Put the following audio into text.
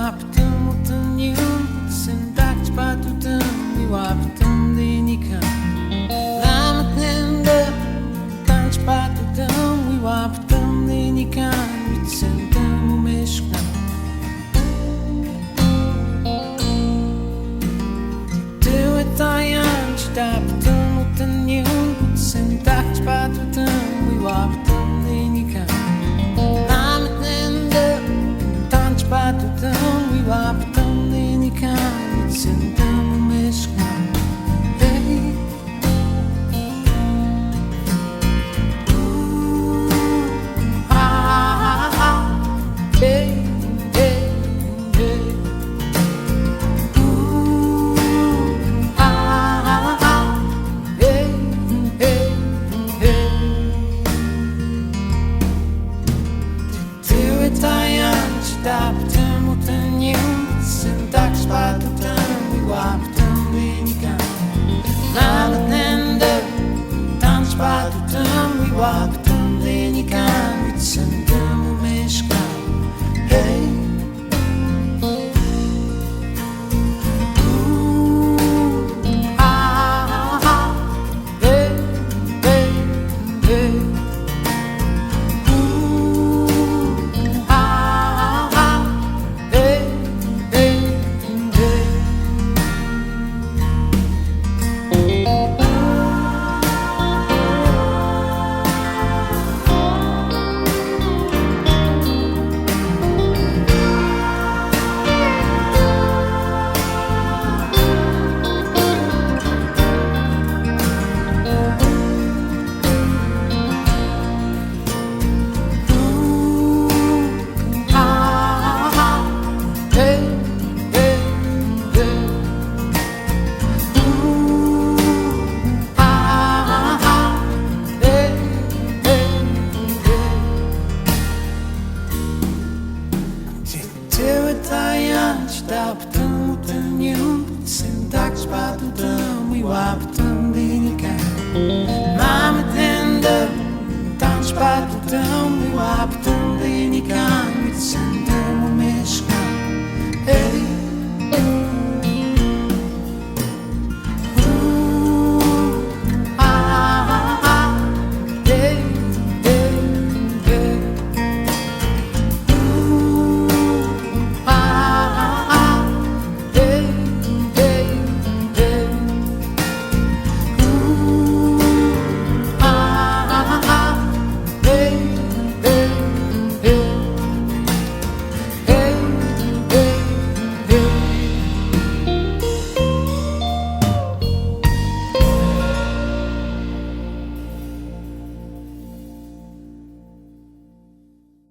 miłaptym utonium, syntak patutym, miłaptym dynikam. Lamatnende, tanç patutym, miłaptym dynikam, vitsentam umeshkam. Tyły tajan, çtaptym utonium, syntak patutym, miłaptym dynikam. Patutão e waptão denikam, sentamos mescam. Hey, hey, hey, hey. Hey, hey, hey. Till it's Taptym utonium, syntak patutym, miłaptym dynikam. Lamatnende, tanç patutym, miłaptym dynikam, vitsentam umeshkam. Hey, hey, hey, hey. Taptym utonium, syntak patutym, miłaptym dynikam. Lamatnende, tanç patutym, miłaptym dynikam.